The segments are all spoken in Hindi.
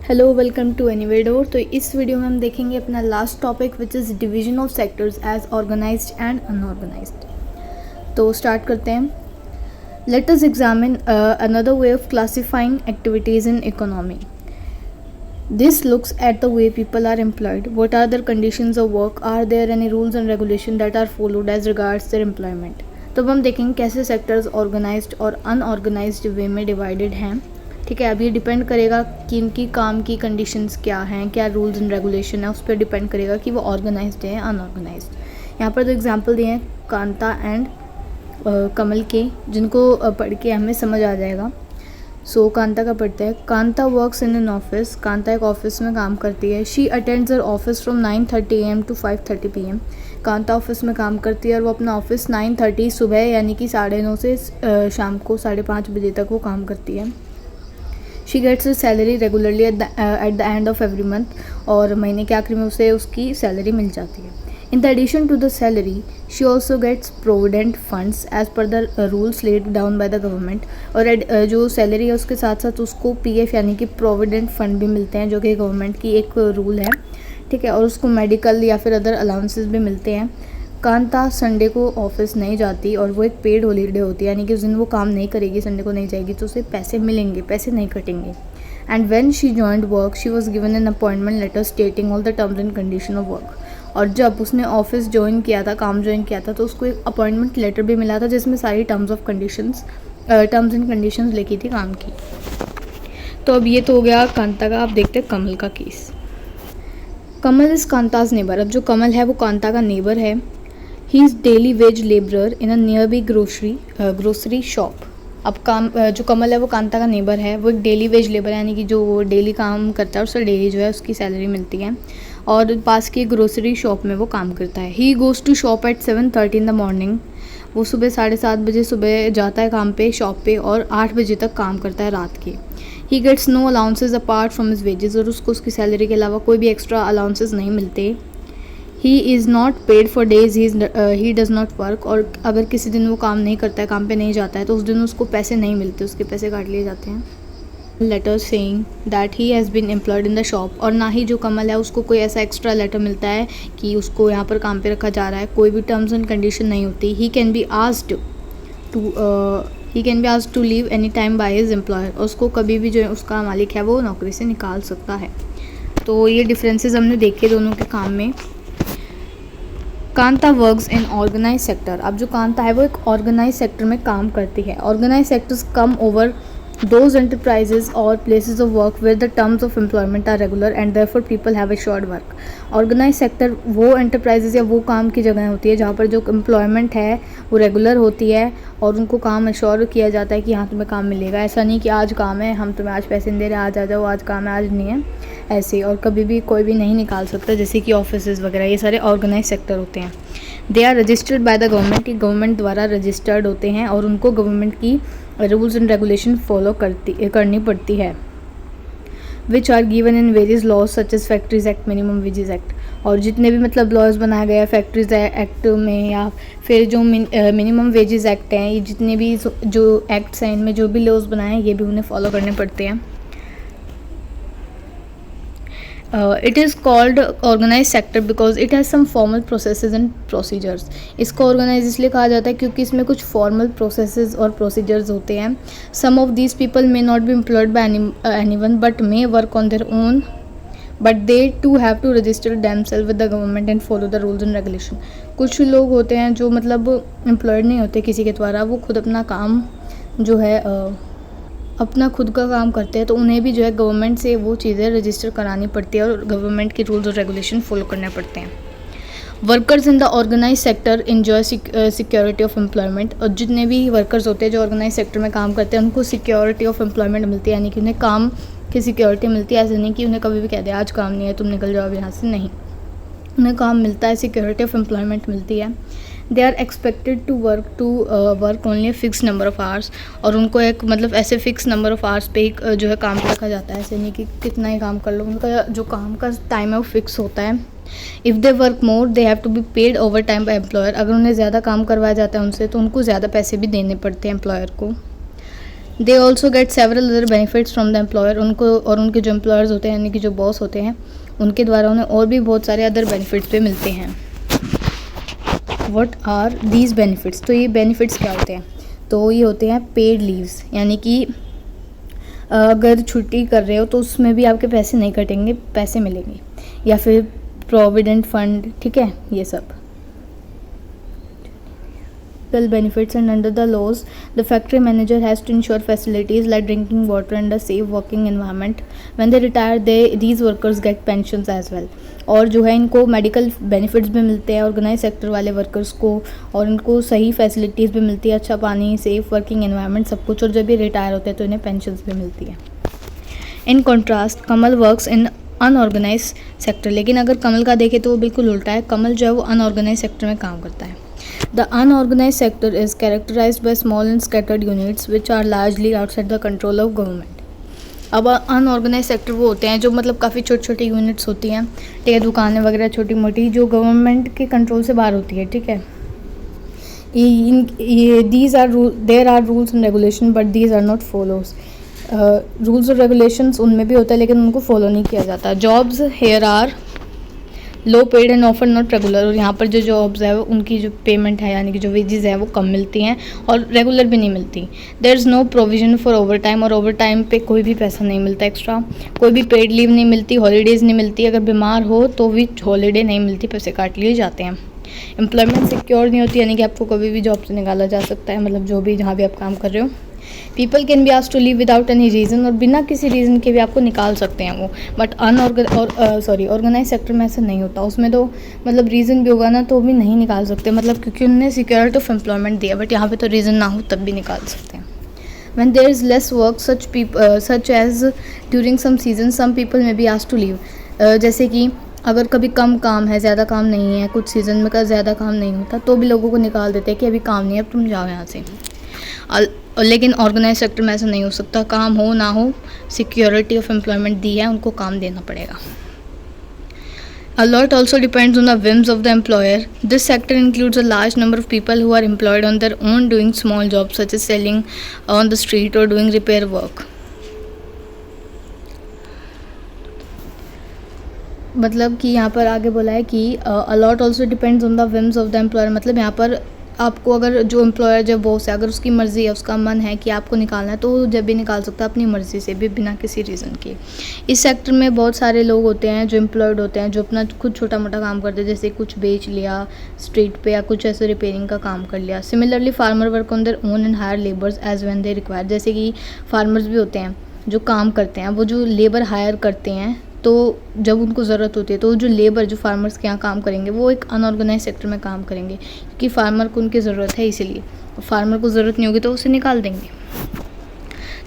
Hello welcome to एनीवेडोर। तो इस वीडियो में हम देखेंगे अपना last topic which is division of sectors as organized and unorganized. तो स्टार्ट करते हैं। Let us examine another way of classifying activities in economy. This looks at the way people are employed. What are their conditions of work? Are there any rules and regulations that are followed as regards their employment? तो अब हम देखेंगे कैसे सेक्टर्स ऑर्गेनाइज्ड और अनऑर्गेनाइज्ड वे में डिवाइडेड हैं। ठीक है, अब ये डिपेंड करेगा कि इनकी काम की कंडीशंस क्या हैं, क्या रूल्स एंड रेगुलेशन है, उस पर डिपेंड करेगा कि वो ऑर्गेनाइज्ड है या अनऑर्गेनाइज्ड। यहाँ पर दो एग्जांपल दिए हैं, कांता एंड कमल के, जिनको पढ़ के हमें समझ आ जाएगा। सो कांता का पढ़ते हैं। Kanta works in an office. Kanta एक ऑफिस में काम करती है। She attends her office from 9:30 AM to 5:30 PM। Kanta office में काम करती है और वो अपना ऑफिस 9:30 सुबह यानी कि 9:30 से शाम को 5:30 बजे तक वो काम करती है। She gets salary regularly at the end of every month, और महीने के आखिर में उसे उसकी सैलरी मिल जाती है। In the addition to the salary, she also gets provident funds as per the rules laid down by the government। और जो सैलरी है उसके साथ साथ उसको PF यानी कि प्रोविडेंट फंड भी मिलते हैं, जो कि गवर्नमेंट की एक रूल है। ठीक है, और उसको मेडिकल या फिर अदर अलाउंसेस भी मिलते हैं। कांता संडे को ऑफिस नहीं जाती और वो एक पेड हॉलीडे होती है, यानी कि उस दिन वो काम नहीं करेगी, संडे को नहीं जाएगी तो उसे पैसे मिलेंगे, पैसे नहीं कटेंगे। And when she joined work she was given an appointment letter stating all the terms and condition of work. और जब उसने ऑफिस ज्वाइन किया था, काम ज्वाइन किया था, तो उसको एक अपॉइंटमेंट लेटर भी मिला था जिसमें सारी टर्म्स एंड कंडीशंस लिखी थी काम की। तो अब ये तो हो गया कांता का। आप देखते हैं कमल का case. Kamal is Kanta's neighbour. अब जो कमल है वो कांता का नेबर है। He is daily wage labourer in a nearby grocery shop. अब जो कमल है वो कांता का नेबर है, वो एक डेली वेज लेबर है, यानी कि जो डेली काम करता है उससे डेली जो है उसकी सैलरी मिलती है, और पास की ग्रोसरी शॉप में वो काम करता है। He goes to shop at 7:30 in the morning. वो सुबह 7:30 बजे सुबह जाता है काम पे, शॉप पे, और 8 बजे तक काम करता है रात के। He gets no allowances apart from his wages. और उसको उसकी सैलरी के अलावा कोई भी एक्स्ट्रा अलाउंसेज नहीं मिलते। He is not paid for days he does not work. और अगर किसी दिन वो काम नहीं करता है, काम पे नहीं जाता है, तो उस दिन उसको पैसे नहीं मिलते, उसके पैसे काट लिए जाते हैं। Letter saying that he has been employed in the shop. और ना ही जो कमल है उसको कोई ऐसा एक्स्ट्रा लेटर मिलता है कि उसको यहाँ पर काम पे रखा जा रहा है, कोई भी टर्म्स एंड कंडीशन नहीं होती। He can be asked to leave any time by his employer. और उसको कभी भी जो है उसका मालिक है वो नौकरी से निकाल सकता है। तो ये डिफरेंसेस हमने देखे दोनों के काम में। Kanta works in organize sector. अब जो कांता है वो एक ऑर्गेनाइज सेक्टर में काम करती है। Organize sectors come over those enterprises or places of work where the terms of employment are regular and therefore people have assured work। Organize sector वो एंटरप्राइजेज या वो काम की जगह होती है जहाँ पर जो एम्प्लॉयमेंट है वो रेगुलर होती है और उनको काम अश्योर किया जाता है कि हाँ तुम्हें काम मिलेगा। ऐसा नहीं कि आज काम है, हम तुम्हें आज पैसे नहीं दे रहे, आज आ जाओ, आज काम है, आज नहीं है, ऐसे। और कभी भी कोई भी नहीं निकाल सकता, जैसे कि ऑफिस वगैरह, ये सारे ऑर्गेनाइज सेक्टर होते हैं। They are registered by the government. Government द्वारा रजिस्टर्ड होते हैं और उनको गवर्नमेंट की रूल्स एंड रेगुलेशन फॉलो करनी पड़ती है, which are given in various laws such as factories act, minimum wages act. और जितने भी मतलब लॉज बनाए गए हैं फैक्ट्रीज एक्ट में या फिर जो मिनिमम वेजेस एक्ट हैं, ये जितने भी जो एक्ट्स हैं इनमें जो भी लॉज बनाए हैं ये भी उन्हें फॉलो करने पड़ते हैं। It is called organize sector because it has some formal processes and procedures. इसको ऑर्गेनाइज इसलिए कहा जाता है क्योंकि इसमें कुछ फॉर्मल प्रोसेसेस और प्रोसीजर्स होते हैं। Some of these people may not be employed by anyone but may work on their own, but they too have to register themselves with the government and follow the rules and regulation. कुछ लोग होते हैं जो मतलब एम्प्लॉयड नहीं होते किसी के द्वारा, वो खुद अपना काम जो है अपना खुद का काम करते हैं, तो उन्हें भी जो है गवर्नमेंट से वो चीज़ें रजिस्टर करानी पड़ती है और गवर्नमेंट के रूल्स और रेगुलेशन फॉलो करने पड़ते हैं। Workers in the organize sector enjoy security of employment. और जितने भी वर्कर्स होते हैं जो ऑर्गेनाइज सेक्टर में काम करते हैं उनको सिक्योरिटी ऑफ एम्प्लॉयमेंट मिलती है, यानी कि उन्हें काम की सिक्योरिटी मिलती है। ऐसे नहीं कि उन्हें कभी भी कह दे आज काम नहीं है तुम निकल जाओ यहाँ से, नहीं, उन्हें काम मिलता है, सिक्योरिटी ऑफ एम्प्लॉयमेंट मिलती है। They are expected to work only fix number of hours. और उनको एक मतलब ऐसे फिक्स नंबर ऑफ़ आवर्स पे ही जो है काम रखा जाता है, ऐसे नहीं कि कितना ही काम कर लो, उनका जो काम का टाइम है वो फिक्स होता है। If they work more they have to be paid overtime by employer. अगर उन्हें ज़्यादा काम करवाया जाता है उनसे तो उनको ज़्यादा पैसे भी देने पड़ते हैं एम्प्लॉयर को। They also get several other benefits from the employer, उनको और उनके जो एम्प्लॉयर्स होते हैं यानी कि जो बॉस होते हैं उनके द्वारा उन्हें और भी बहुत सारे अदर बेनिफिट्स भी मिलते हैं। व्हाट आर दीज बेनिफिट्स, तो ये बेनिफिट्स क्या होते हैं? तो ये होते हैं पेड लीव्स, यानी कि अगर छुट्टी कर रहे हो तो उसमें भी आपके पैसे नहीं कटेंगे, पैसे मिलेंगे, या फिर प्रोविडेंट फंड, ठीक है, ये सब benefits. And under the laws the factory manager has to ensure facilities like drinking water and a safe working environment. When they retire these workers get pensions as well. और जो है इनको मेडिकल बेनिफिट्स भी मिलते हैं ऑर्गेनाइज सेक्टर वाले वर्कर्स को, और इनको सही फैसिलिटीज़ भी मिलती है, अच्छा पानी, सेफ वर्किंग एनवायरनमेंट, सब कुछ। और जब ये रिटायर होते हैं तो इन्हें पेंशन्स भी मिलती है। In contrast Kamal works in unorganize sector, लेकिन अगर कमल का देखें तो वो बिल्कुल उल्टा है। कमल जो है वो अनऑर्गेनाइज सेक्टर में काम करता है। The unorganized sector is characterized by small and scattered units which are largely outside the control of government. अब अनऑर्गेनाइज सेक्टर वो होते हैं जो मतलब काफ़ी छोटी छोटी यूनिट्स होती हैं, ठीक है, दुकानें वगैरह छोटी मोटी, जो गवर्नमेंट के कंट्रोल से बाहर होती है, ठीक है। There are rules and regulation but these are not follows. Rules और रेगुलेशंस उनमें भी होता है लेकिन उनको फॉलो नहीं किया जाता। Jobs here are low paid and offer not regular, और यहाँ पर जो जॉब्स है उनकी जो पेमेंट है यानी कि जो वेजेस है वो कम मिलती हैं और रेगुलर भी नहीं मिलती। There is no provision for overtime, और ओवर टाइम पे कोई भी पैसा नहीं मिलता एक्स्ट्रा। कोई भी पेड लीव नहीं मिलती, हॉलीडेज़ नहीं मिलती, अगर बीमार हो तो भी हॉलीडे नहीं मिलती, पैसे काट लिए जाते हैं। एम्प्लॉयमेंट सिक्योर नहीं होती, यानी कि आपको कभी भी जॉब से निकाला जा सकता है, मतलब जो भी जहाँ भी आप काम कर रहे हो। People can be asked to leave without any reason, और बिना किसी रीज़न के भी आपको निकाल सकते हैं वो। बट ऑर्गेनाइज सेक्टर में ऐसा नहीं होता, उसमें तो मतलब रीज़न भी होगा ना तो भी नहीं निकाल सकते, मतलब क्योंकि उन्होंने सिक्योरिटी ऑफ एम्प्लॉयमेंट दिया। बट यहाँ पे तो रीज़न ना हो तब भी निकाल सकते हैं। When there is less work such as during some seasons, some people may be asked to leave. जैसे कि अगर कभी कम काम है, ज़्यादा काम नहीं है, कुछ सीज़न में का ज़्यादा काम नहीं होता तो भी लोगों को निकाल देते हैं कि अभी काम नहीं है, अब तुम जाओ यहाँ से। लेकिन ऑर्गेनाइज सेक्टर में ऐसा नहीं हो सकता, काम हो ना हो, सिक्योरिटी ऑफ एम्प्लॉयमेंट दी है, उनको काम देना पड़ेगा। A lot also depends on the whims of the employer. This sector includes a large number of people who are employed on their own doing small jobs such as selling on the street or doing repair work. मतलब कि यहाँ पर आगे बोला है कि a lot also depends on the whims of the employer, मतलब यहाँ पर आपको अगर जो एम्प्लॉयर जो बॉस है अगर उसकी मर्ज़ी है, उसका मन है कि आपको निकालना है तो जब भी निकाल सकता है अपनी मर्ज़ी से भी, बिना किसी रीज़न के। इस सेक्टर में बहुत सारे लोग होते हैं जो एम्प्लॉयड होते हैं, जो अपना खुद छोटा मोटा काम करते हैं, जैसे कुछ बेच लिया स्ट्रीट पे या कुछ ऐसे रिपेयरिंग का काम कर लिया। Similarly farmer work on their own and hire labours as when they require, जैसे कि फार्मर्स भी होते हैं जो काम करते हैं, वो जो लेबर हायर करते हैं तो जब उनको ज़रूरत होती है तो जो लेबर जो फार्मर्स के यहाँ काम करेंगे वो एक अनऑर्गेनाइज सेक्टर में काम करेंगे, क्योंकि फार्मर को उनकी ज़रूरत है, इसीलिए फार्मर को ज़रूरत नहीं होगी तो उसे निकाल देंगे।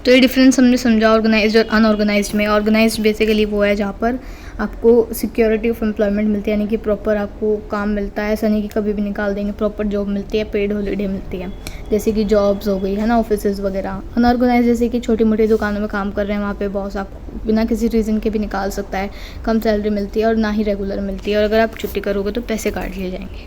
तो ये डिफरेंस हमने समझा ऑर्गेनाइज्ड और अनऑर्गेनाइज्ड में। ऑर्गेनाइज्ड बेसिकली वो है जहाँ पर आपको सिक्योरिटी ऑफ एम्प्लॉयमेंट मिलती है, यानी कि प्रॉपर आपको काम मिलता है, ऐसा नहीं कि कभी भी निकाल देंगे, प्रॉपर जॉब मिलती है, पेड हॉलीडे मिलती है, जैसे कि जॉब्स हो गई है ना, ऑफिसेज वगैरह। अनऑर्गेनाइज जैसे कि छोटी मोटी दुकानों में काम कर रहे हैं, वहाँ पे बॉस आपको बिना किसी रीज़न के भी निकाल सकता है, कम सैलरी मिलती है और ना ही रेगुलर मिलती है, और अगर आप छुट्टी करोगे तो पैसे काट लिए जाएंगे।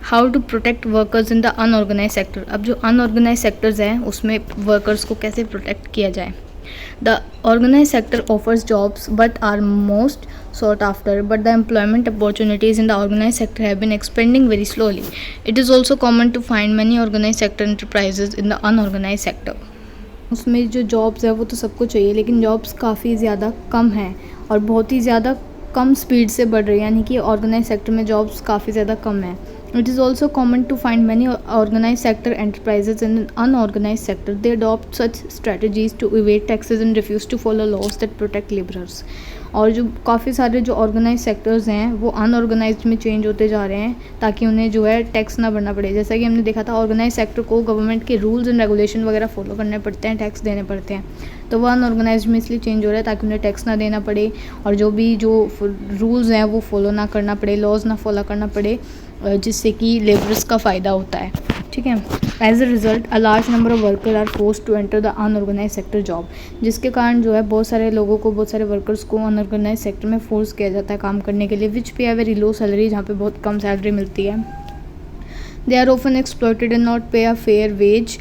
How to protect workers in the unorganised sector, अब जो अनऑर्गेनाइज सेक्टर्स हैं उसमें वर्कर्स को कैसे प्रोटेक्ट किया जाए। The organized sector offers jobs but are most sought after, but the employment opportunities in the organized sector have been expanding very slowly. It is also common to find many organized sector enterprises in the unorganized sector. उसमें जो जॉब्स है वो तो सबको चाहिए, लेकिन जॉब्स काफ़ी ज़्यादा कम हैं और बहुत ही ज़्यादा कम स्पीड से बढ़ रही है, यानी कि ऑर्गेनाइज सेक्टर में जॉब्स काफ़ी ज़्यादा कम है। It is also common to find many organized sector enterprises in an unorganized sector. They adopt such strategies to evade taxes and refuse to follow laws that protect laborers. और जो काफ़ी सारे जो ऑर्गेनाइज सेक्टर्स हैं वो अनऑर्गेनाइज्ड में चेंज होते जा रहे हैं ताकि उन्हें जो है टैक्स ना भरना पड़े। जैसा कि हमने देखा था ऑर्गेनाइज सेक्टर को गवर्नमेंट के रूल्स एंड रेगुलेशन वगैरह फॉलो करने पड़ते हैं, टैक्स देने पड़ते हैं, तो वो अनऑर्गेनाइज्ड में इसलिए चेंज हो रहा है ताकि उन्हें टैक्स ना देना पड़े और जो भी जो रूल्स हैं वो फॉलो ना करना पड़े, लॉज ना फॉलो करना पड़े, जिससे कि लेबरर्स का फ़ायदा होता है। ठीक है। As a result a large number of worker are force to enter the unorganised sector job, जिसके कारण जो है बहुत सारे लोगों को, बहुत सारे वर्कर्स को अनऑर्गेनाइज सेक्टर में फोर्स किया जाता है काम करने के लिए, विच पे है वेरी लो सैलरी, जहाँ पे बहुत कम सैलरी मिलती है। They are often exploited and not pay a fair wage.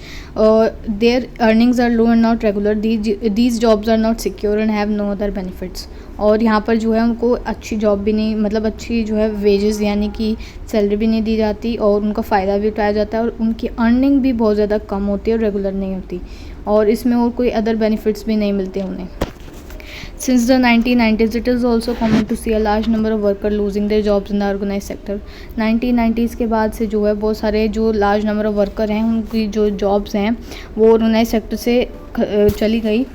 Their earnings are low and not regular. These jobs are not secure and have no other benefits. और यहाँ पर जो है उनको अच्छी जॉब भी नहीं, मतलब अच्छी जो है वेजेस यानी कि सैलरी भी नहीं दी जाती और उनका फ़ायदा भी उठाया जाता है और उनकी अर्निंग भी बहुत ज़्यादा कम होती है और रेगुलर नहीं होती और इसमें और कोई अदर बेनिफिट्स भी नहीं मिलते उन्हें. Since the 1990s, it is also common to see a large number of workers losing their jobs in the organized sector. 1990s के बाद से जो है बहुत सारे जो लार्ज नंबर ऑफ वर्कर हैं उनकी जो जॉब्स हैं वो ऑर्गेनाइज सेक्टर से चली गई.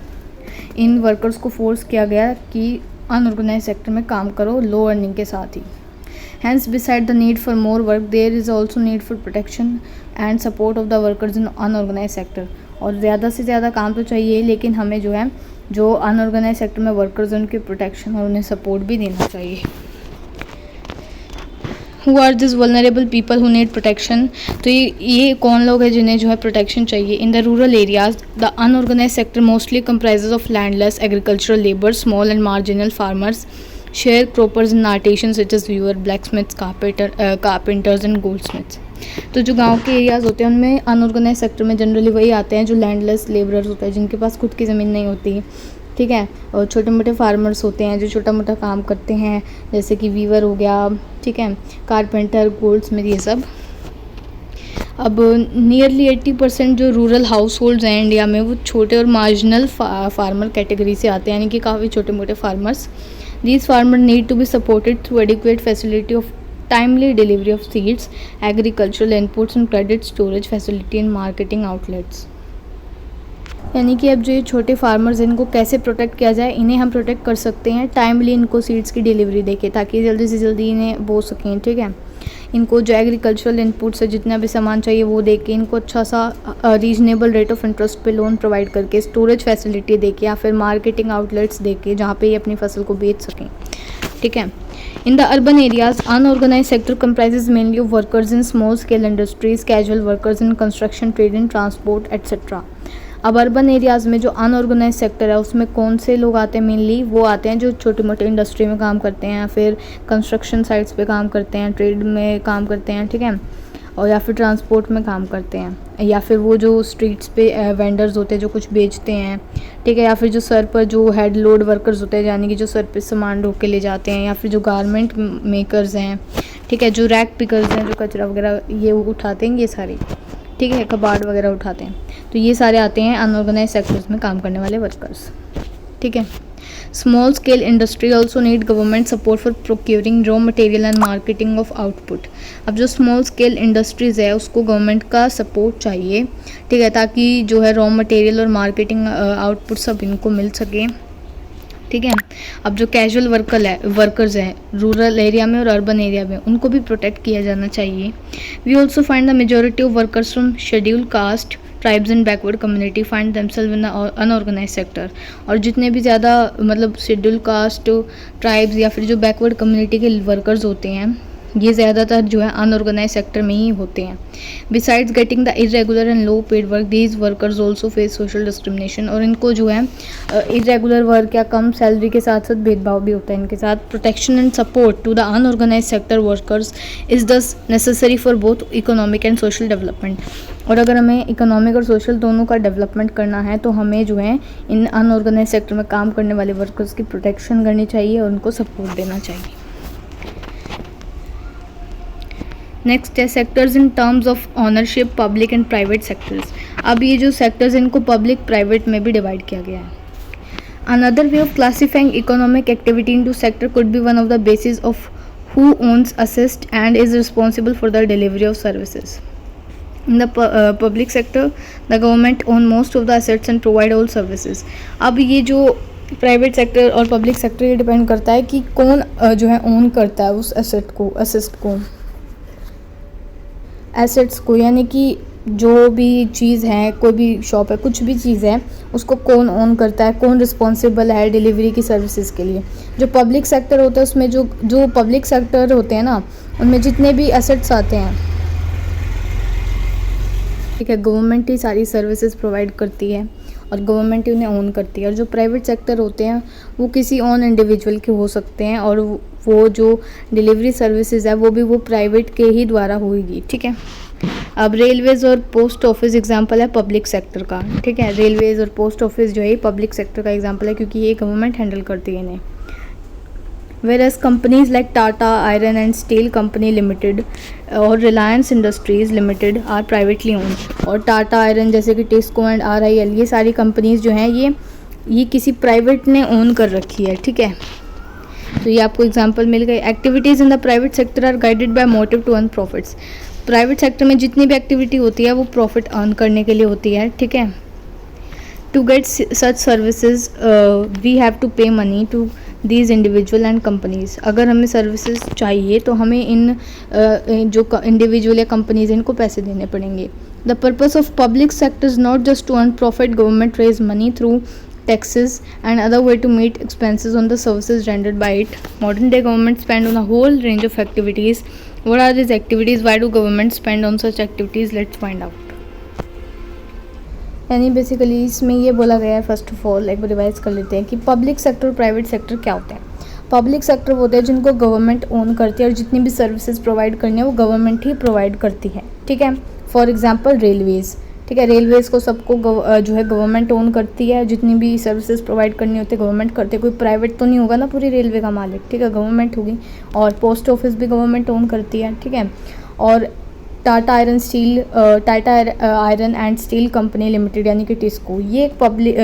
इन वर्कर्स को फोर्स किया गया कि अनऑर्गेनाइज सेक्टर में काम करो लो अर्निंग के साथ ही. Hence, beside the need for more work, there is also need for protection and support of the workers in unorganized sector. और ज़्यादा से ज़्यादा काम तो चाहिए लेकिन हमें जो है जो अनऑर्गेनाइज सेक्टर में वर्कर्स हैं उनकी प्रोटेक्शन और उन्हें सपोर्ट भी देना चाहिए. Who are this vulnerable people who need protection. तो ये कौन लोग हैं जिन्हें जो है प्रोटेक्शन चाहिए. In the rural areas the unorganised sector mostly comprises of landless agricultural labour, small and marginal farmers, sharecroppers and artisans such as weaver, blacksmiths, carpenters and goldsmiths. तो जो गांव के एरियाज़ होते हैं उनमें अनऑर्गेनाइज सेक्टर में जनरली वही आते हैं जो लैंडलेस लेबरर्स होते हैं जिनके पास खुद की ज़मीन नहीं होती, ठीक है, और छोटे मोटे फार्मर्स होते हैं जो छोटा मोटा काम करते हैं जैसे कि वीवर हो गया, ठीक है, कारपेंटर, गोल्ड्समिथ, ये सब. अब नियरली 80% जो रूरल हाउस होल्ड्स हैं इंडिया में वो छोटे और मार्जिनल फार्मर कैटेगरी से आते हैं यानी कि काफ़ी छोटे मोटे farmers. These farmers need to be supported through adequate facility of timely delivery of seeds, agricultural inputs and credit storage facility and marketing outlets. यानी कि अब जो ये छोटे फार्मर्स हैं इनको कैसे प्रोटेक्ट किया जाए. इन्हें हम प्रोटेक्ट कर सकते हैं टाइमली इनको सीड्स की डिलीवरी देके ताकि जल्दी से जल्दी इन्हें बो सकें, ठीक है. इनको जो एग्रीकल्चरल इनपुट्स है जितना भी सामान चाहिए वो देके इनको अच्छा सा रीजनेबल रेट ऑफ इंटरेस्ट पे लोन प्रोवाइड करके, स्टोरेज फैसिलिटी देके या फिर मार्केटिंग आउटलेट्स देके जहाँ पे ये अपनी फसल को बेच सकें, ठीक है. In the urban areas unorganize sector comprises mainly of workers in small scale industries, casual workers in construction, trade and transport etcetera. अब अर्बन एरियाज़ में जो अनऑर्गेनाइज सेक्टर है उसमें कौन से लोग आते हैं. मेनली वो आते हैं जो छोटी मोटी इंडस्ट्री में काम करते हैं या फिर कंस्ट्रक्शन साइट्स पे काम करते हैं, ट्रेड में काम करते हैं, ठीक है, और या फिर ट्रांसपोर्ट में काम करते हैं, या फिर वो जो स्ट्रीट्स पे वेंडर्स होते हैं जो कुछ बेचते हैं, ठीक है, या फिर जो सर पर जो हेड लोड वर्कर्स होते हैं यानी कि जो सर पे सामान ढो के ले जाते हैं, या फिर जो गारमेंट मेकर्स हैं, ठीक है, जो रैक पिकर्स हैं जो कचरा वगैरह ये उठाते हैं, ये सारे, ठीक है, कबाड़ वगैरह उठाते हैं. तो ये सारे आते हैं अनऑर्गेनाइज सेक्टर्स में काम करने वाले वर्कर्स, ठीक है. Small scale industry also need government support for procuring raw material and marketing of output. अब जो स्मॉल स्केल इंडस्ट्रीज़ है उसको गवर्नमेंट का सपोर्ट चाहिए, ठीक है, ताकि जो है रॉ मटेरियल और मार्केटिंग आउटपुट सब इनको मिल सके, ठीक है. अब जो कैजुअल वर्कर्स हैं रूरल एरिया में और अर्बन एरिया में उनको भी प्रोटेक्ट किया जाना चाहिए. We also find the majority of workers from schedule caste, tribes and backward community find themselves in unorganize sector. और जितने भी ज़्यादा मतलब शेड्यूल कास्ट, ट्राइब्स या फिर जो बैकवर्ड कम्युनिटी के वर्कर्स होते हैं ये ज़्यादातर जो है अनऑर्गेनाइज सेक्टर में ही होते हैं. Besides getting the irregular and low paid work these workers also face social discrimination. और इनको जो है इरेगुलर वर्क या कम सैलरी के साथ साथ भेदभाव भी होता है इनके साथ. Protection and support to the unorganised sector workers is thus necessary for both economic and social development. और अगर हमें इकोनॉमिक और सोशल दोनों का डेवलपमेंट करना है तो हमें जो है इन अनऑर्गेनाइज सेक्टर में काम करने वाले वर्कर्स की प्रोटेक्शन करनी चाहिए और उनको सपोर्ट देना चाहिए. नेक्स्ट है sectors in terms of ownership, public and private sectors. अब ये जो सेक्टर्स इनको पब्लिक प्राइवेट में भी डिवाइड किया गया है. Another way of classifying economic activity into sector could be one of the basis of who owns, assist and is responsible for the delivery of services. In the public sector, the government own most of the assets and provide all services. अब ये जो प्राइवेट सेक्टर और पब्लिक सेक्टर ये डिपेंड करता है कि कौन जो है ओन करता है उस एसेट्स को, यानी कि जो भी चीज़ है, कोई भी शॉप है, कुछ भी चीज़ है, उसको कौन ओन करता है, कौन रिस्पॉन्सिबल है डिलीवरी की सर्विसेज के लिए. जो पब्लिक सेक्टर होता है उसमें जो पब्लिक सेक्टर होते हैं ना उनमें जितने भी एसेट्स आते हैं, ठीक है, गवर्नमेंट ही सारी सर्विसेज प्रोवाइड करती है और गवर्नमेंट ही उन्हें ओन करती है. और जो प्राइवेट सेक्टर होते हैं वो किसी ऑन इंडिविजुअल के हो सकते हैं और वो जो डिलीवरी सर्विसेज है वो भी वो प्राइवेट के ही द्वारा होगी, ठीक है. अब रेलवेज़ और पोस्ट ऑफिस एग्जांपल है पब्लिक सेक्टर का, ठीक है। रेलवेज़ और पोस्ट ऑफिस जो है पब्लिक सेक्टर का एग्जांपल है क्योंकि ये गवर्नमेंट हैंडल करती है इन्हें। Whereas companies like Tata Iron and Steel Company Limited और Reliance Industries Limited are privately owned। और टाटा आयरन जैसे कि टिस्को एंड RIL ये सारी कंपनीज जो हैं ये किसी प्राइवेट ने ओन कर रखी है, ठीक है। तो ये आपको एग्जांपल मिल गई। Activities in the private sector are guided by motive to earn profits. Private sector में जितनी भी एक्टिविटी होती है वो प्रॉफिट अर्न करने के लिए होती है, ठीक है। To get such services we have to pay money to these individual and companies. अगर हमें सर्विसेज चाहिए तो हमें इन जो इंडिविजुअल या कंपनीज इनको पैसे देने पड़ेंगे। The purpose of public sector is not just to earn profit, government raise money through taxes and other way to meet expenses on the services rendered by it. Modern day government spend on a whole range of activities. What are these activities? Why do government spend on such activities? Let's find out. यानी बेसिकली इसमें ये बोला गया है, फर्स्ट ऑफ ऑल एक बार रिवाइज कर लेते हैं कि पब्लिक सेक्टर और प्राइवेट सेक्टर क्या होते हैं। पब्लिक सेक्टर होते हैं जिनको गवर्नमेंट ओन करती है और जितनी भी सर्विसेज प्रोवाइड करनी है वो गवर्नमेंट ही प्रोवाइड करती है, ठीक है। फॉर एग्जांपल रेलवेज़, ठीक है। रेलवेज़ को सबको जो है गवर्नमेंट ओन करती है, जितनी भी सर्विसेज प्रोवाइड करनी होती है गवर्नमेंट करती है। कोई प्राइवेट तो नहीं होगा ना पूरी रेलवे का मालिक, ठीक है, गवर्नमेंट होगी। और पोस्ट ऑफिस भी गवर्नमेंट ओन करती है, ठीक है। और Tata iron and steel company limited यानी कि टिस्को, ये एक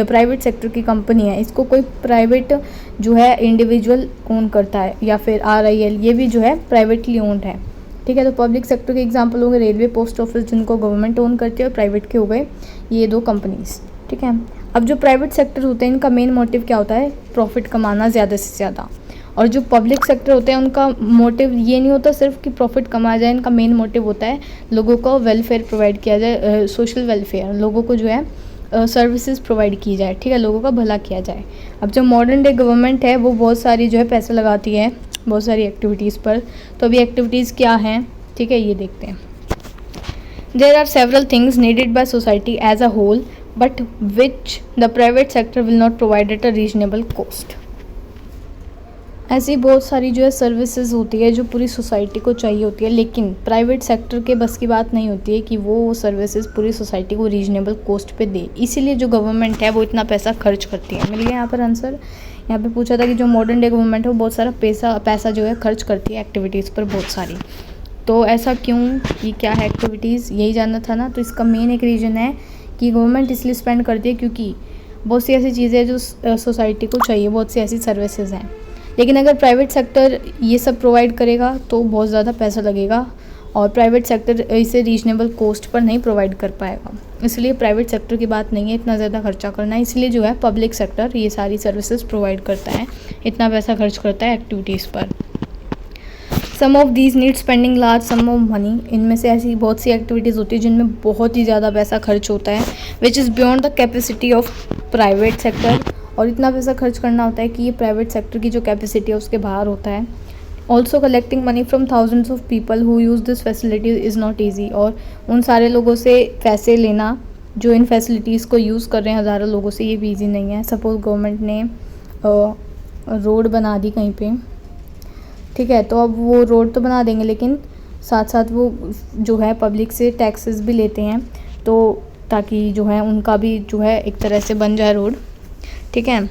प्राइवेट सेक्टर की कंपनी है। इसको कोई प्राइवेट जो है इंडिविजुअल ओन करता है, या फिर RIL ये भी जो है प्राइवेटली ओन्ड है, ठीक है। तो पब्लिक सेक्टर के एग्जांपल हो गए रेलवे, पोस्ट ऑफिस जिनको गवर्नमेंट ओन करती है, और प्राइवेट के हो गए ये दो कंपनीज, ठीक है। अब जो प्राइवेट सेक्टर होते हैं इनका मेन मोटिव क्या होता है? प्रॉफिट कमाना ज़्यादा से ज़्यादा। और जो पब्लिक सेक्टर होते हैं उनका मोटिव ये नहीं होता सिर्फ कि प्रॉफिट कमाया जाए, इनका मेन मोटिव होता है लोगों को वेलफेयर प्रोवाइड किया जाए, सोशल वेलफेयर, लोगों को जो है सर्विसेज प्रोवाइड की जाए, ठीक है, लोगों का भला किया जाए। अब जो मॉडर्न डे गवर्नमेंट है वो बहुत सारी जो है पैसे लगाती है बहुत सारी एक्टिविटीज़ पर। तो अभी एक्टिविटीज़ क्या हैं, ठीक है, ये देखते हैं। There are several things needed by society as a whole but which the private sector will not provide at a reasonable cost. ऐसी बहुत सारी जो है सर्विसेज होती है जो पूरी सोसाइटी को चाहिए होती है, लेकिन प्राइवेट सेक्टर के बस की बात नहीं होती है कि वो सर्विसेज पूरी सोसाइटी को रीजनेबल कॉस्ट पे दे। इसीलिए जो गवर्नमेंट है वो इतना पैसा खर्च करती है। मिल गया यहाँ पर आंसर। यहाँ पे पूछा था कि जो मॉडर्न डे गवर्नमेंट है वो बहुत सारा पैसा जो है खर्च करती है एक्टिविटीज़ पर बहुत सारी। तो ऐसा क्यों, ये क्या है एक्टिविटीज़, यही जानना था ना। तो इसका मेन एक रीज़न है कि गवर्नमेंट इसलिए स्पेंड करती है क्योंकि बहुत सी ऐसी चीज़ें जो सोसाइटी को चाहिए, बहुत सी ऐसी सर्विसेज हैं। लेकिन अगर प्राइवेट सेक्टर ये सब प्रोवाइड करेगा तो बहुत ज़्यादा पैसा लगेगा और प्राइवेट सेक्टर इसे रीजनेबल कॉस्ट पर नहीं प्रोवाइड कर पाएगा। इसलिए प्राइवेट सेक्टर की बात नहीं है इतना ज़्यादा खर्चा करना, इसलिए जो है पब्लिक सेक्टर ये सारी सर्विसेज प्रोवाइड करता है, इतना पैसा खर्च करता है एक्टिविटीज़ पर। Some of these need spending large sum of money. इनमें से ऐसी बहुत सी एक्टिविटीज़ होती है जिनमें बहुत ही ज़्यादा पैसा खर्च होता है, which is beyond the capacity of private sector. और इतना पैसा खर्च करना होता है कि ये प्राइवेट सेक्टर की जो कैपेसिटी है उसके बाहर होता है। Also collecting money from thousands of people who use this facility is not easy. और उन सारे लोगों से पैसे लेना जो इन फैसिलिटीज़ को यूज़ कर रहे हैं, हज़ारों लोगों से, ये भी ईजी नहीं है। सपोज़ गवर्नमेंट ने रोड बना दी कहीं पे, ठीक है, तो अब वो रोड तो बना देंगे लेकिन साथ साथ वो जो है पब्लिक से टैक्सेस भी लेते हैं, तो ताकि जो है उनका भी जो है एक तरह से बन जाए रोड, ठीक है।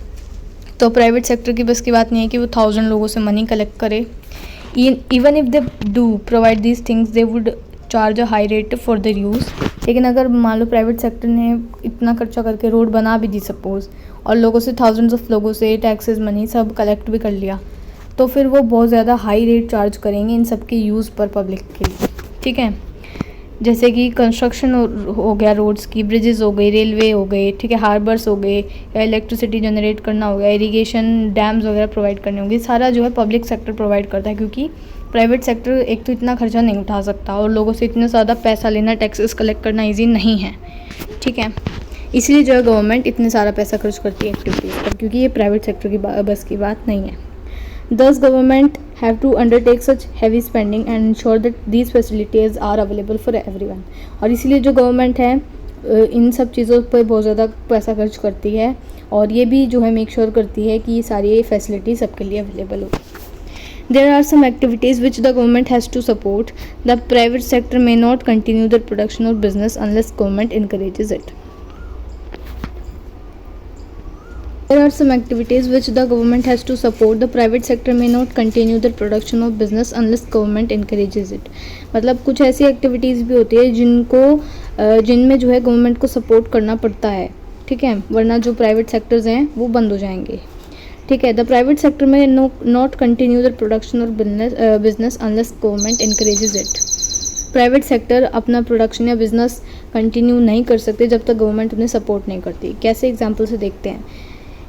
तो प्राइवेट सेक्टर की बस की बात नहीं है कि वो 1000 लोगों से मनी कलेक्ट करे। Even if they do provide these things they would charge a high rate for their use. लेकिन अगर मान लो प्राइवेट सेक्टर ने इतना खर्चा करके रोड बना भी दी सपोज़, और लोगों से थाउजेंड्स ऑफ लोगों से टैक्सेस मनी सब कलेक्ट भी कर लिया, तो फिर वो बहुत ज़्यादा हाई रेट चार्ज करेंगे इन सब के यूज़ पर पब्लिक के लिए, ठीक है। जैसे कि कंस्ट्रक्शन हो गया, रोड्स की, ब्रिजेस हो गई, रेलवे हो गए, ठीक है, हार्बर्स हो गए, इलेक्ट्रिसिटी जनरेट करना हो गया, इरिगेशन डैम्स वगैरह प्रोवाइड करने होंगे, सारा जो है पब्लिक सेक्टर प्रोवाइड करता है। क्योंकि प्राइवेट सेक्टर एक तो इतना खर्चा नहीं उठा सकता और लोगों से इतना ज़्यादा पैसा लेना, टैक्सेस कलेक्ट करना ईजी नहीं है, ठीक है। इसलिए जो है गवर्नमेंट इतने सारा पैसा खर्च करती है एक्टिविटीज़ पर, क्योंकि ये प्राइवेट सेक्टर की बस की बात नहीं है। Thus, government have to undertake such heavy spending and ensure that these facilities are available for everyone। और इसीलिए जो गवर्नमेंट है इन सब चीज़ों पर बहुत ज़्यादा पैसा खर्च करती है और ये भी जो है मेक श्योर करती है कि ये सारी फैसिलिटी सबके लिए अवेलेबल हो। There are some activities which the government has to support. The private sector may not continue their production or business unless government encourages it. There are some activities which the government has to support. The private sector may not continue their production of business unless government encourages it. मतलब कुछ ऐसी एक्टिविटीज़ भी होती है जिनमें जो है गवर्नमेंट को सपोर्ट करना पड़ता है, ठीक है, वरना जो प्राइवेट सेक्टर्स हैं वो बंद हो जाएंगे, ठीक है. द प्राइवेट सेक्टर में नॉट कंटिन्यू द प्रोडक्शन और business unless government encourages it. Private sector अपना प्रोडक्शन या बिजनेस कंटिन्यू नहीं कर सकते जब तक गवर्नमेंट उन्हें सपोर्ट नहीं करती. कैसे एग्जाम्पल से देखते हैं.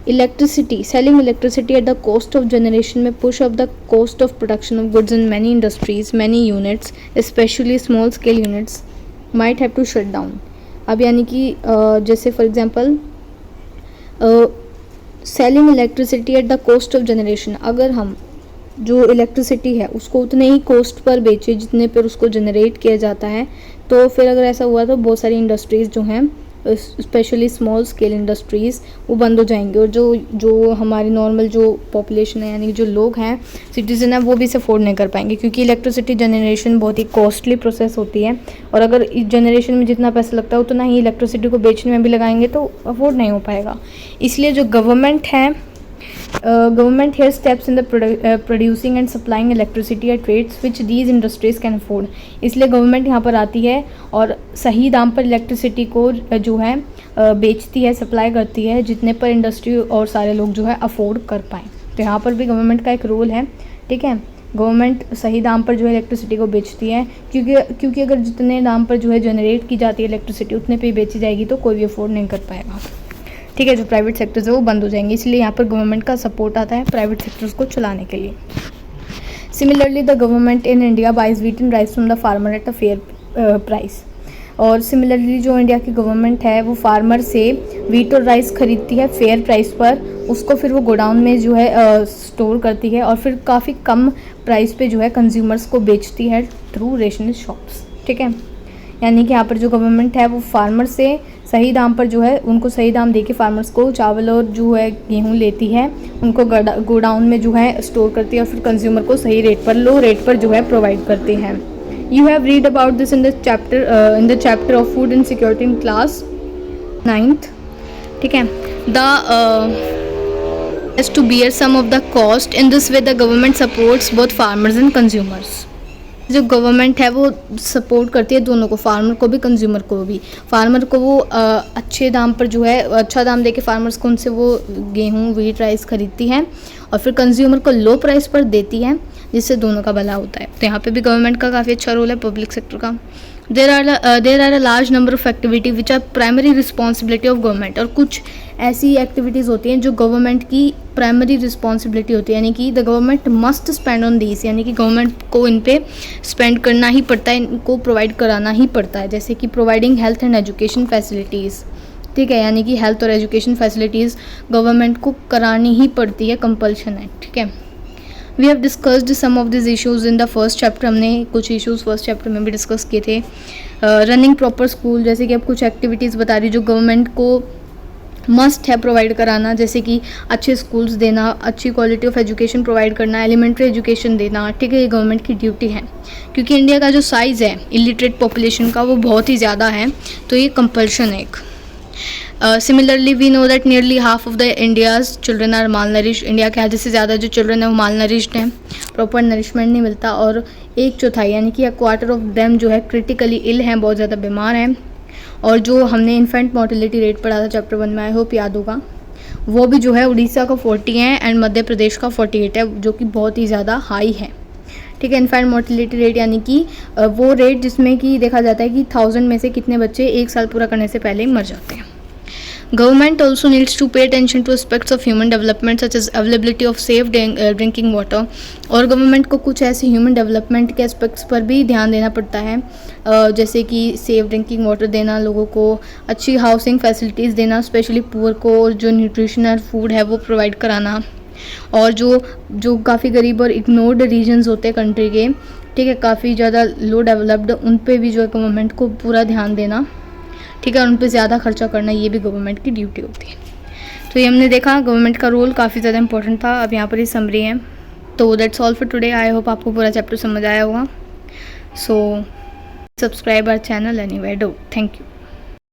Electricity, selling electricity at the cost of generation may push up the cost of production of goods in many industries. Many units specially small scale units might have to shut down. अब यानी कि जैसे for example selling electricity at the cost of generation, अगर हम जो इलेक्ट्रिसिटी है उसको उतने ही कॉस्ट पर बेचे जितने पर उसको जनरेट किया जाता है, तो फिर अगर ऐसा हुआ तो बहुत सारी इंडस्ट्रीज़ जो हैं स्पेशली स्मॉल स्केल इंडस्ट्रीज़ वो बंद हो जाएंगे. और जो हमारी नॉर्मल जो पॉपुलेशन है यानी जो लोग हैं सिटीजन है वो भी इसे अफोर्ड नहीं कर पाएंगे, क्योंकि इलेक्ट्रिसिटी जनरेशन बहुत ही कॉस्टली प्रोसेस होती है. और अगर इस जनरेशन में जितना पैसा लगता है उतना ही इलेक्ट्रिसिटी को बेचने में भी लगाएंगे तो अफोर्ड नहीं हो पाएगा. इसलिए जो गवर्नमेंट है, government here steps in the producing and supplying electricity at rates which these industries can afford. इसलिए गवर्नमेंट यहाँ पर आती है और सही दाम पर इलेक्ट्रिसिटी को जो है बेचती है, सप्लाई करती है जितने पर इंडस्ट्री और सारे लोग जो है अफोर्ड कर पाएँ. तो यहाँ पर भी गवर्नमेंट का एक रोल है, ठीक है. गवर्नमेंट सही दाम पर जो है इलेक्ट्रिसिटी को बेचती है, क्योंकि अगर जितने दाम पर जो है जनरेट की जाती है इलेक्ट्रिसिटी उतने पे बेची जाएगी तो कोई भी अफोर्ड नहीं कर पाएगा, ठीक है. जो प्राइवेट सेक्टर्स है वो बंद हो जाएंगे. इसलिए यहाँ पर गवर्नमेंट का सपोर्ट आता है प्राइवेट सेक्टर्स को चलाने के लिए. Similarly the government in India buys wheat and rice from the farmer at a fair price. और सिमिलरली जो इंडिया की गवर्नमेंट है वो फार्मर से व्हीट और राइस खरीदती है फेयर प्राइस पर, उसको फिर वो गोडाउन में जो है स्टोर करती है और फिर काफ़ी कम प्राइस पे जो है कंज्यूमर्स को बेचती है थ्रू रेशनल शॉप्स, ठीक है. यानी कि यहाँ पर जो गवर्नमेंट है वो फार्मर से सही दाम पर जो है उनको सही दाम देके फार्मर्स को चावल और जो है गेहूँ लेती है, उनको गोडाउन में जो है स्टोर करती है और फिर कंज्यूमर को सही रेट पर, लो रेट पर जो है प्रोवाइड करती है. You have read about this in the chapter of food and security in class 9th, ठीक है. has to bear some of the cost. In this way the government supports both farmers and consumers. जो गवर्नमेंट है वो सपोर्ट करती है दोनों को, फार्मर को भी कंज्यूमर को भी. फार्मर को वो अच्छे दाम पर जो है अच्छा दाम देके फार्मर्स को उनसे वो गेहूँ व्हीट राइस खरीदती है और फिर कंज्यूमर को लो प्राइस पर देती है, जिससे दोनों का भला होता है. तो यहाँ पे भी गवर्नमेंट का काफ़ी अच्छा रोल है, पब्लिक सेक्टर का. There are a large number of activity which are primary responsibility of government. और कुछ ऐसी एक्टिविटीज़ होती हैं जो गवर्नमेंट की प्राइमरी रिस्पॉन्सिबिलिटी होती है, यानी कि the government must spend on these, यानी कि गवर्नमेंट को इन पे स्पेंड करना ही पड़ता है, इनको प्रोवाइड कराना ही पड़ता है. जैसे कि providing health and education facilities, ठीक है, यानी कि हेल्थ और एजुकेशन फैसिलिटीज़ गवर्नमेंट को करानी ही पड़ती है, कंपल्शन है, ठीक है. We have discussed some of this issues in the first chapter. हमने कुछ इशूज़ फर्स्ट चैप्टर में भी डिस्कस किए थे. रनिंग प्रॉपर स्कूल, जैसे कि अब कुछ एक्टिविटीज़ बता रही जो गवर्नमेंट को मस्ट है प्रोवाइड कराना, जैसे कि अच्छे स्कूल्स देना, अच्छी क्वालिटी ऑफ एजुकेशन प्रोवाइड करना, एलिमेंट्री एजुकेशन देना, ठीक है, ये गवर्नमेंट की ड्यूटी है. क्योंकि इंडिया का जो साइज़ है इलिटरेट पॉपुलेशन का वो बहुत ही ज़्यादा है, तो ये कंपल्शन है एक. Similarly we know that nearly half of the India's children are malnourished. India के आधे से ज़्यादा जो चिल्ड्रन है वो माल नरिश्ड हैं, प्रॉपर नरिशमेंट नहीं मिलता. और 1/4 यानी कि 1/4 ऑफ देम जो है क्रिटिकली इल हैं, बहुत ज़्यादा बीमार हैं. और जो हमने इन्फेंट मोर्टेलिटी रेट पढ़ा था चैप्टर 1 में, आई होप याद होगा, वो भी जो है उड़ीसा का 40 है एंड मध्य प्रदेश का 48 है, जो कि बहुत ही ज़्यादा हाई है, ठीक है. इन्फेंट मोर्टेलिटी रेट यानी कि वो रेट जिसमें कि देखा जाता है कि 1000 में से कितने बच्चे 1 साल पूरा करने से पहले ही मर जाते हैं. Government also needs to pay attention to aspects of human development such as availability of safe drinking water. और गवर्नमेंट को कुछ ऐसे ह्यूमन डेवलपमेंट के एस्पेक्ट्स पर भी ध्यान देना पड़ता है, जैसे कि सेफ ड्रिंकिंग वाटर देना लोगों को, अच्छी हाउसिंग फैसिलिटीज़ देना स्पेशली पुअर को, और जो न्यूट्रिशनल फूड है वो प्रोवाइड कराना. और जो काफ़ी गरीब और इग्नोर्ड रीजन्स होते हैं कंट्री के, ठीक है, काफ़ी ज़्यादा लो डेवलप्ड, उन पे भी जो है गवर्नमेंट को पूरा ध्यान देना, ठीक है, और उन पर ज़्यादा खर्चा करना, ये भी गवर्नमेंट की ड्यूटी होती है. तो ये हमने देखा गवर्नमेंट का रोल काफ़ी ज़्यादा इंपॉर्टेंट था. अब यहाँ पर ये समरी है. तो that's all for today. I hope आपको पूरा चैप्टर समझ आया होगा। So subscribe our channel anyway do. Thank you.